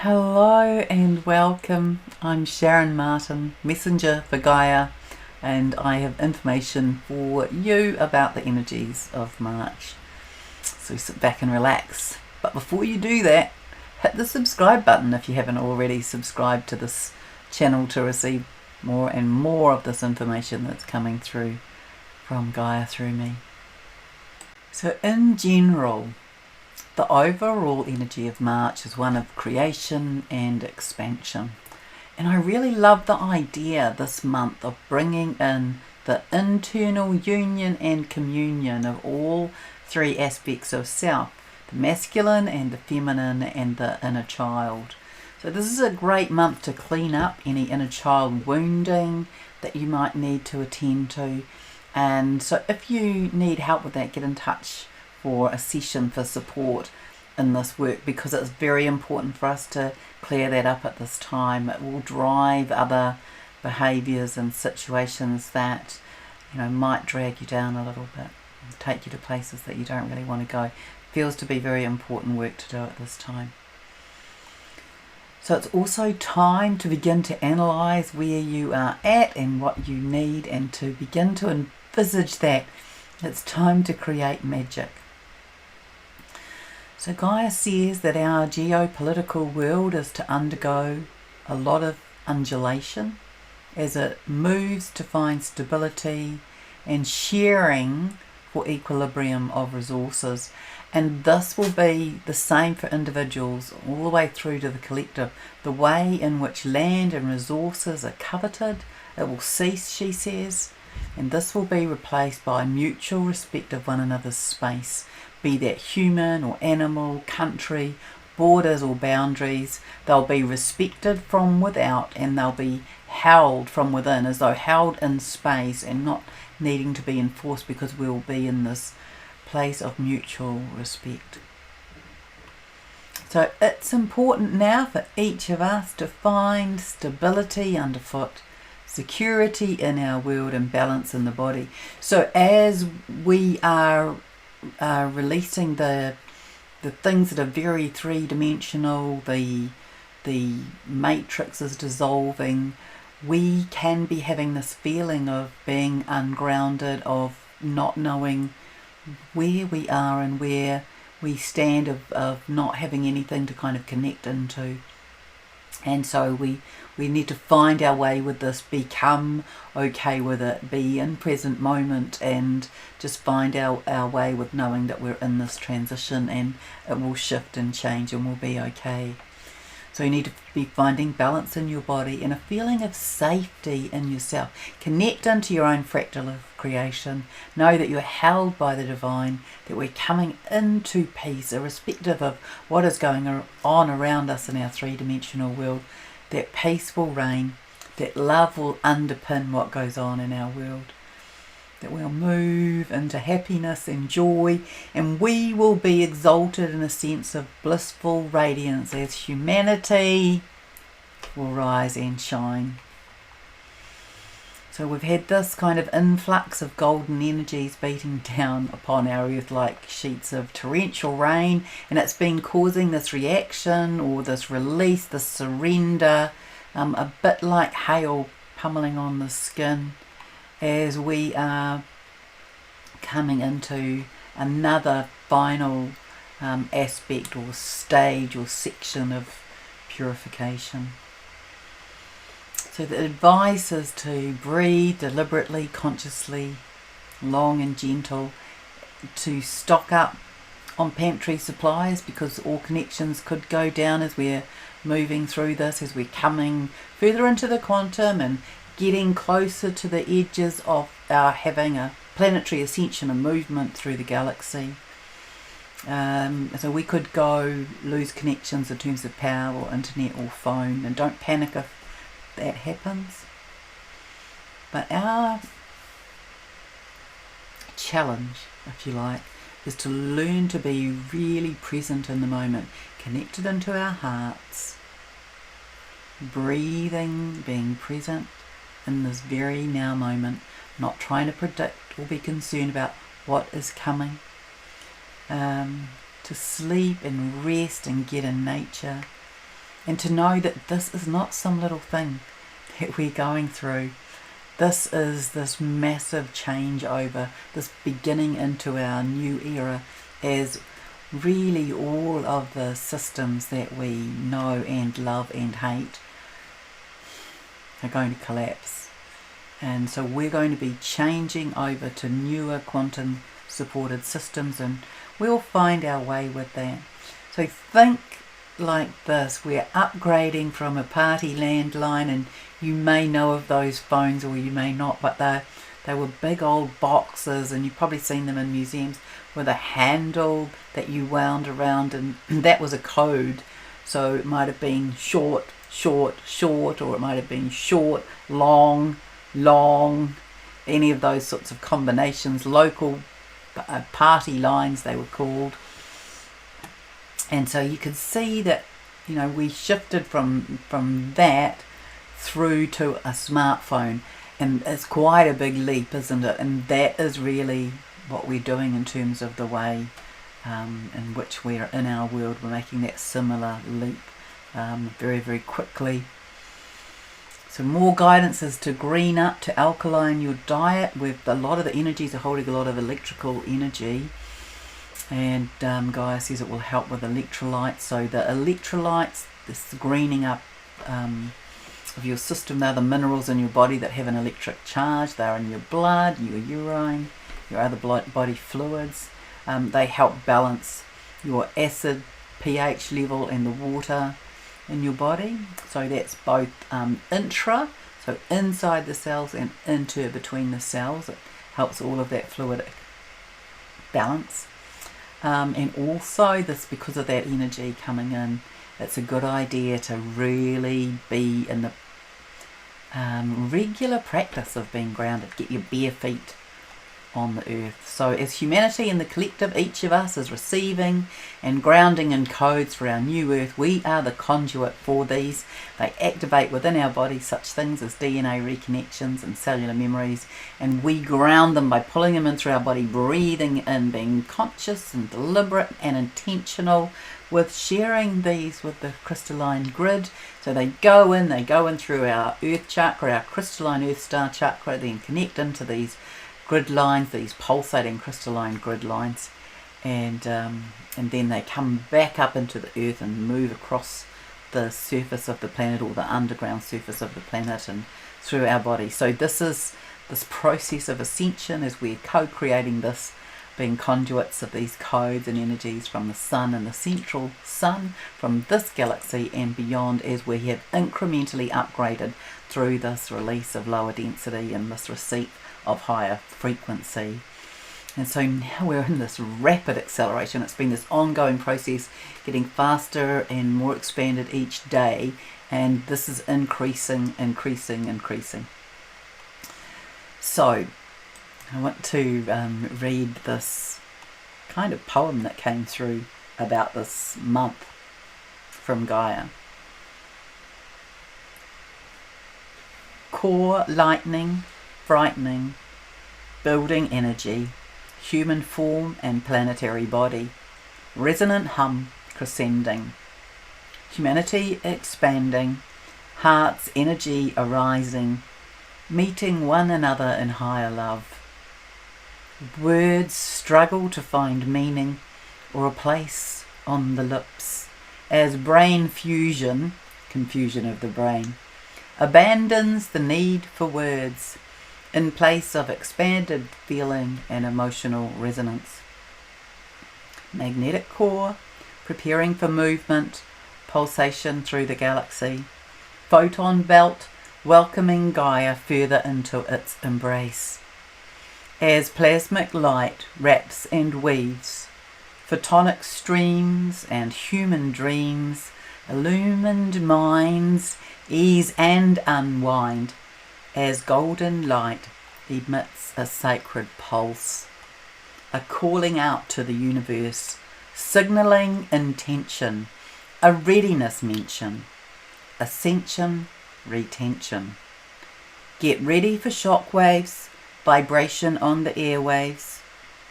Hello and welcome. I'm Sharron Martin, messenger for Gaia, and I have information for you about the energies of March. So sit back and relax. But before you do that, hit the subscribe button if you haven't already subscribed to this channel to receive more and more of this information that's coming through from Gaia through me. So in general, the overall energy of March is one of creation and expansion. And I really love the idea this month of bringing in the internal union and communion of all three aspects of self, the masculine and the feminine and the inner child. So this is a great month to clean up any inner child wounding that you might need to attend to. And so if you need help with that, get in touch for a session for support in this work, because it's very important for us to clear that up at this time. It will drive other behaviours and situations that might drag you down a little bit and take you to places that you don't really want to go. It feels to be very important work to do at this time. So it's also time to begin to analyse where you are at and what you need, and to begin to envisage that it's time to create magic. So Gaia says that our geopolitical world is to undergo a lot of undulation as it moves to find stability and sharing for equilibrium of resources. And this will be the same for individuals all the way through to the collective. The way in which land and resources are coveted, it will cease, she says, and this will be replaced by mutual respect of one another's space, be that human or animal, country, borders or boundaries. They'll be respected from without, and they'll be held from within, as though held in space and not needing to be enforced, because we'll be in this place of mutual respect. So it's important now for each of us to find stability underfoot, security in our world, and balance in the body. So as we are releasing the things that are very three-dimensional, the matrix is dissolving, we can be having this feeling of being ungrounded, of not knowing where we are and where we stand, of not having anything to kind of connect into. And so we need to find our way with this, become okay with it, be in present moment, and just find our way with knowing that we're in this transition, and it will shift and change and we'll be okay. So you need to be finding balance in your body and a feeling of safety in yourself. Connect into your own fractal of creation. Know that you're held by the divine, that we're coming into peace, irrespective of what is going on around us in our three-dimensional world. That peace will reign, that love will underpin what goes on in our world, that we'll move into happiness and joy, and we will be exalted in a sense of blissful radiance as humanity will rise and shine. So we've had this kind of influx of golden energies beating down upon our earth like sheets of torrential rain, and it's been causing this reaction or this release, this surrender, a bit like hail pummeling on the skin, as we are coming into another final aspect or stage or section of purification. So the advice is to breathe deliberately, consciously, long and gentle, to stock up on pantry supplies, because all connections could go down as we're moving through this, as we're coming further into the quantum and getting closer to the edges of our having a planetary ascension, a movement through the galaxy. So we could lose connections in terms of power or internet or phone, and don't panic if that happens. But our challenge, if you like, is to learn to be really present in the moment, connected into our hearts, breathing, being present in this very now moment, not trying to predict or be concerned about what is coming, to sleep and rest and get in nature, and to know that this is not some little thing that we're going through. This is this massive changeover, this beginning into our new era, as really all of the systems that we know and love and hate are going to collapse. And so we're going to be changing over to newer quantum supported systems, and we'll find our way with that. So think like this: we're upgrading from a party landline, and you may know of those phones or you may not, but they were big old boxes, and you've probably seen them in museums with a handle that you wound around, and that was a code. So it might have been short, short, short, or it might have been short, long, long, any of those sorts of combinations. Local party lines they were called. And so you could see that, we shifted from that through to a smartphone, and it's quite a big leap, isn't it? And that is really what we're doing in terms of the way in which we're in our world. We're making that similar leap very, very quickly. So more guidance is to green up, to alkaline your diet. With a lot of the energies are holding a lot of electrical energy, and Gaia says it will help with electrolytes. So the electrolytes, this greening up of your system, they're the minerals in your body that have an electric charge. They're in your blood, your urine, your other body fluids. They help balance your acid pH level and the water in your body. So that's both intra, so inside the cells, and inter, between the cells. It helps all of that fluidic balance. And also this, because of that energy coming in, it's a good idea to really be in the regular practice of being grounded. Get your bare feet on the earth. So as humanity and the collective, each of us is receiving and grounding in codes for our new earth. We are the conduit for these. They activate within our body such things as DNA reconnections and cellular memories, and we ground them by pulling them in through our body, breathing in, being conscious and deliberate and intentional with sharing these with the crystalline grid. So they go in through our earth chakra, our crystalline earth star chakra, then connect into these grid lines, these pulsating crystalline grid lines, and then they come back up into the earth and move across the surface of the planet, or the underground surface of the planet, and through our body. So this is this process of ascension, as we're co-creating this, being conduits of these codes and energies from the sun and the central sun, from this galaxy and beyond, as we have incrementally upgraded through this release of lower density and this receipt of higher frequency. And so now we're in this rapid acceleration. It's been this ongoing process, getting faster and more expanded each day, and this is increasing. So I want to read this kind of poem that came through about this month from Gaia. Core lightning, frightening, building energy, human form and planetary body, resonant hum crescending, humanity expanding, heart's energy arising, meeting one another in higher love. Words struggle to find meaning or a place on the lips, as brain fusion, confusion of the brain, abandons the need for words in place of expanded feeling and emotional resonance. Magnetic core, preparing for movement, pulsation through the galaxy. Photon belt, welcoming Gaia further into its embrace. As plasmic light wraps and weaves, photonic streams and human dreams, illumined minds ease and unwind, as golden light emits a sacred pulse, a calling out to the universe, signalling intention, a readiness mention, ascension, retention. Get ready for shockwaves, vibration on the airwaves,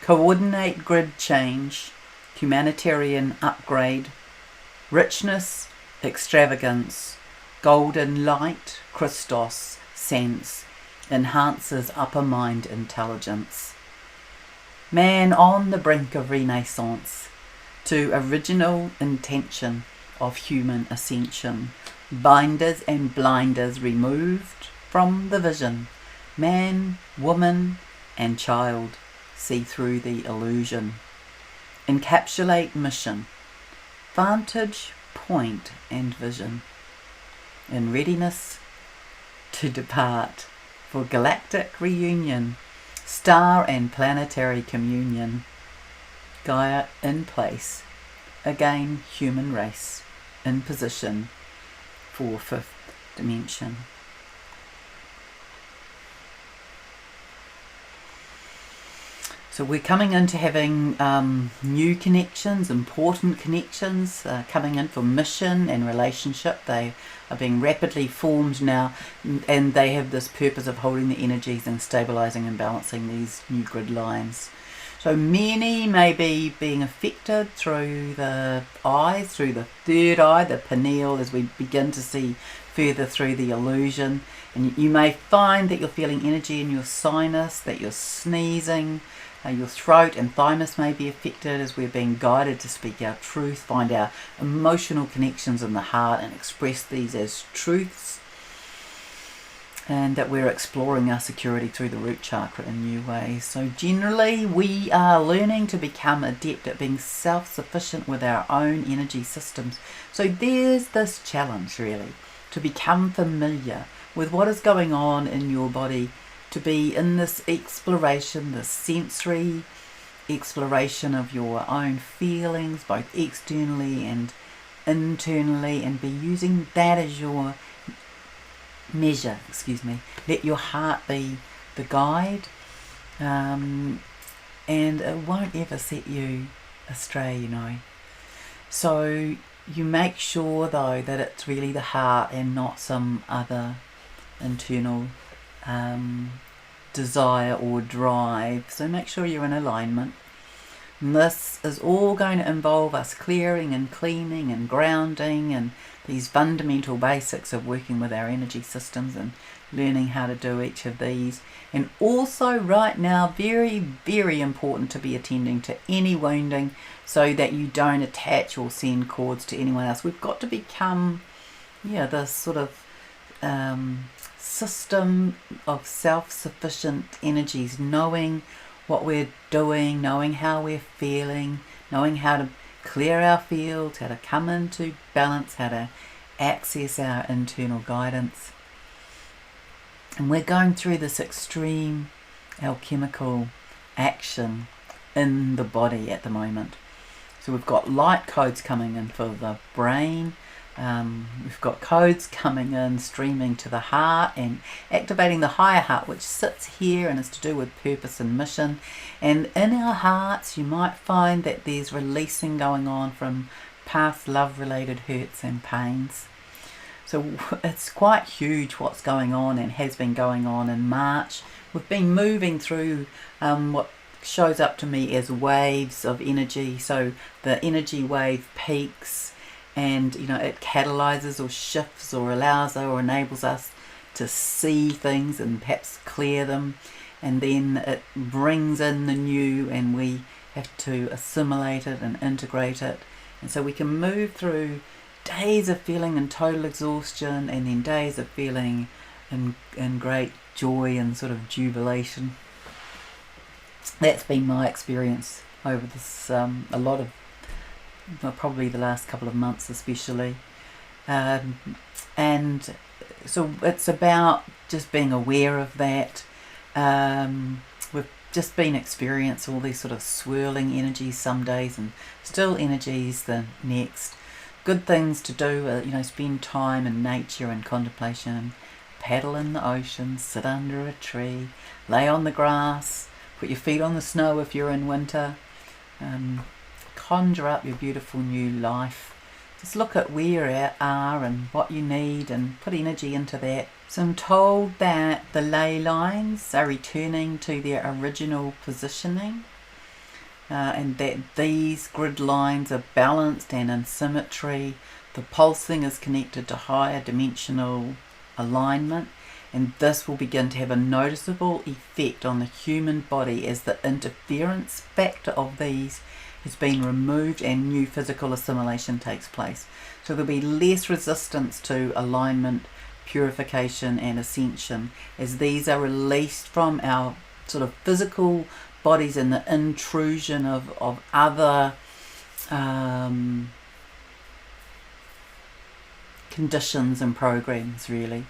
coordinate grid change, humanitarian upgrade, richness, extravagance, golden light, Christos, sense, enhances upper mind intelligence. Man on the brink of renaissance, to original intention of human ascension, binders and blinders removed from the vision, man, woman and child see through the illusion. Encapsulate mission, vantage point and vision, in readiness to depart for galactic reunion, star and planetary communion, Gaia in place, again human race in position for fifth dimension. So we're coming into having new connections, important connections, coming in for mission and relationship. They are being rapidly formed now, and they have this purpose of holding the energies and stabilizing and balancing these new grid lines. So many may be being affected through the eyes, through the third eye, the pineal, as we begin to see further through the illusion. And you may find that you're feeling energy in your sinus, that you're sneezing. Your throat and thymus may be affected as we're being guided to speak our truth, find our emotional connections in the heart and express these as truths, and that we're exploring our security through the root chakra in new ways. So generally we are learning to become adept at being self-sufficient with our own energy systems. So there's this challenge really, to become familiar with what is going on in your body, to be in this exploration, this sensory exploration of your own feelings, both externally and internally, and be using that as your measure, Let your heart be the guide, and it won't ever set you astray, So you make sure though that it's really the heart and not some other internal desire or drive. So make sure you're in alignment. And this is all going to involve us clearing and cleaning and grounding and these fundamental basics of working with our energy systems and learning how to do each of these. And also right now, very, very important to be attending to any wounding so that you don't attach or send cords to anyone else. We've got to become this sort of system of self-sufficient energies, knowing what we're doing, knowing how we're feeling, knowing how to clear our fields, how to come into balance, how to access our internal guidance. And we're going through this extreme alchemical action in the body at the moment. So we've got light codes coming in for the brain. We've got codes coming in, streaming to the heart and activating the higher heart, which sits here and is to do with purpose and mission. And in our hearts you might find that there's releasing going on from past love related hurts and pains. So it's quite huge what's going on and has been going on in March. We've been moving through what shows up to me as waves of energy. So the energy wave peaks, and it catalyzes or shifts or allows or enables us to see things and perhaps clear them, and then it brings in the new and we have to assimilate it and integrate it. And so we can move through days of feeling in total exhaustion and then days of feeling in great joy and sort of jubilation. That's been my experience over this a lot of probably the last couple of months especially, and so it's about just being aware of that. We've just been experiencing all these sort of swirling energies some days and still energies the next. Good things to do, spend time in nature and contemplation, paddle in the ocean, sit under a tree, lay on the grass, put your feet on the snow if you're in winter, conjure up your beautiful new life. Just look at where you are and what you need and put energy into that. So I'm told that the ley lines are returning to their original positioning, and that these grid lines are balanced and in symmetry the pulsing is connected to higher dimensional alignment, and this will begin to have a noticeable effect on the human body as the interference factor of these has been removed and new physical assimilation takes place. So there'll be less resistance to alignment, purification and ascension as these are released from our sort of physical bodies and the intrusion of other conditions and programs, really.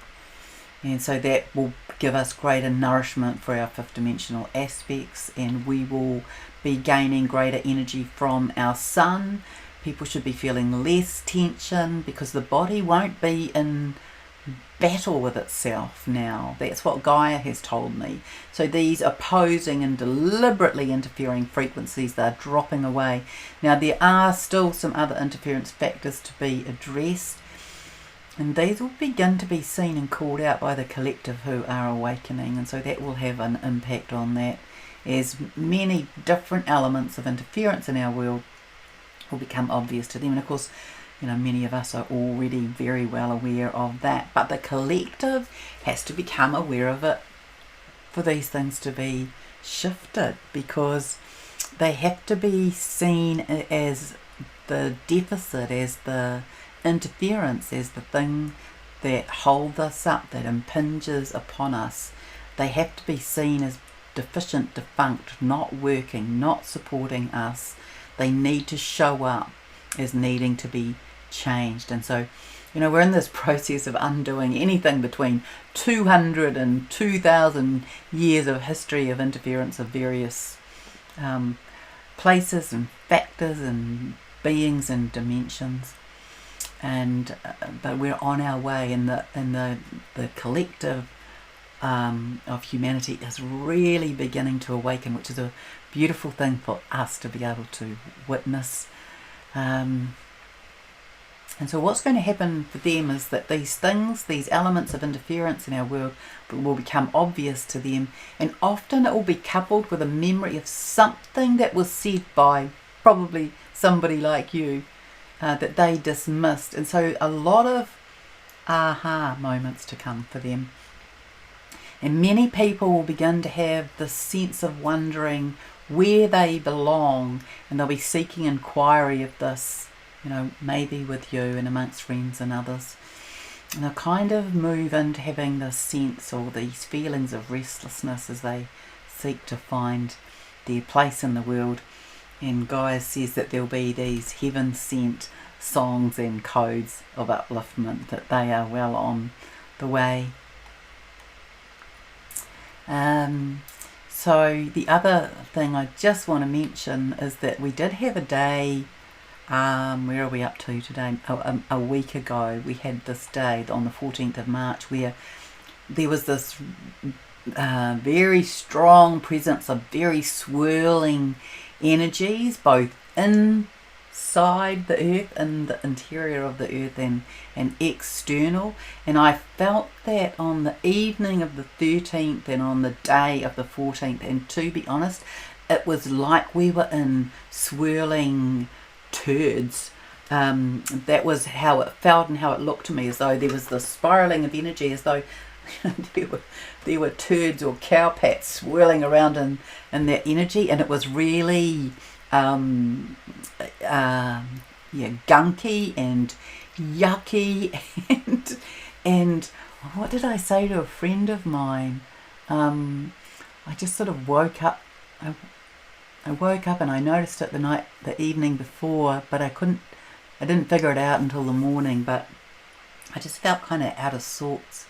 And so that will give us greater nourishment for our fifth dimensional aspects, and we will be gaining greater energy from our sun. People should be feeling less tension because the body won't be in battle with itself now. That's what Gaia has told me. So these opposing and deliberately interfering frequencies, they're dropping away. Now there are still some other interference factors to be addressed, and these will begin to be seen and called out by the collective who are awakening, and so that will have an impact on that, as many different elements of interference in our world will become obvious to them. And of course, many of us are already very well aware of that, but the collective has to become aware of it for these things to be shifted, because they have to be seen as the deficit, as the interference, as the thing that holds us up, that impinges upon us. They have to be seen as deficient, defunct, not working, not supporting us. They need to show up as needing to be changed. And so, we're in this process of undoing anything between 200 and 2,000 years of history of interference of various places and factors and beings and dimensions. And but we're on our way, and the collective of humanity is really beginning to awaken, which is a beautiful thing for us to be able to witness. And so what's going to happen for them is that these things, these elements of interference in our world will become obvious to them, and often it will be coupled with a memory of something that was said by probably somebody like you that they dismissed. And so a lot of aha moments to come for them. And many people will begin to have this sense of wondering where they belong, and they'll be seeking inquiry of this, maybe with you and amongst friends and others. And they'll kind of move into having this sense or these feelings of restlessness as they seek to find their place in the world. And Gaia says that there'll be these heaven-sent songs and codes of upliftment, that they are well on the way. So the other thing I just want to mention is that we did have a day, where are we up to today? A week ago we had this day on the 14th of March where there was this very strong presence of very swirling energies, both inside the earth, in the interior of the earth, and external. And I felt that on the evening of the 13th and on the day of the 14th, and to be honest, it was like we were in swirling turds. That was how it felt and how it looked to me, as though there was the spiraling of energy, as though there were turds or cowpats swirling around in that energy, and it was really gunky and yucky and what did I say to a friend of mine? I just sort of woke up. I woke up and I noticed it the evening before, but I didn't figure it out until the morning. But I just felt kind of out of sorts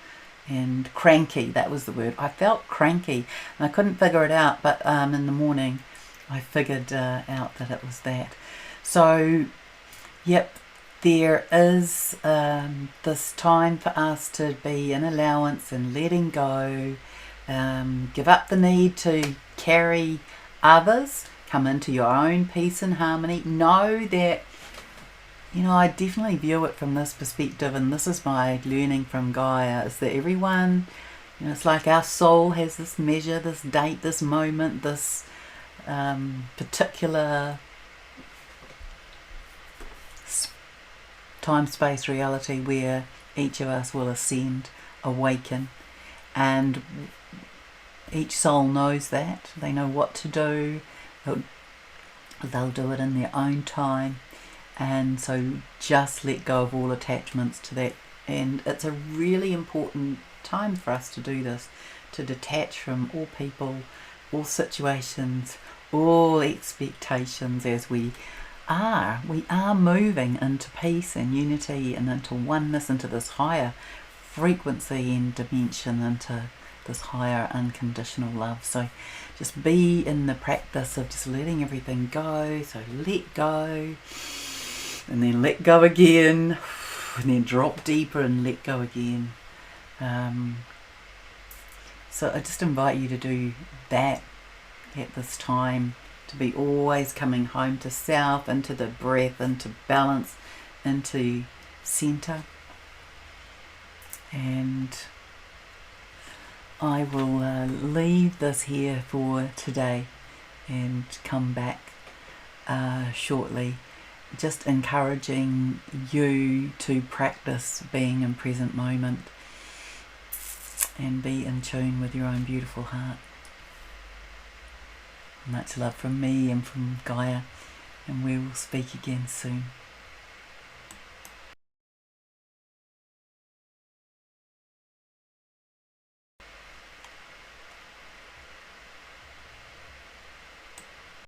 and cranky. That was the word. I felt cranky and I couldn't figure it out. But in the morning, I figured out that it was that. So, yep, there is this time for us to be in allowance and letting go. Give up the need to carry others. Come into your own peace and harmony. Know that, I definitely view it from this perspective, and this is my learning from Gaia, is that everyone, it's like our soul has this measure, this date, this moment, this particular time-space reality where each of us will ascend, awaken, and each soul knows that. They know what to do. They'll do it in their own time, and so just let go of all attachments to that. And it's a really important time for us to do this, to detach from all people, all situations, all expectations, as we are moving into peace and unity and into oneness, into this higher frequency and dimension, into this higher unconditional love. So just be in the practice of just letting everything go. So let go, and then let go again, and then drop deeper and let go again. So I just invite you to do that at this time, to be always coming home to self, into the breath, into balance, into center. And I will leave this here for today and come back shortly, just encouraging you to practice being in present moment and be in tune with your own beautiful heart. Much love from me and from Gaia, and we will speak again soon.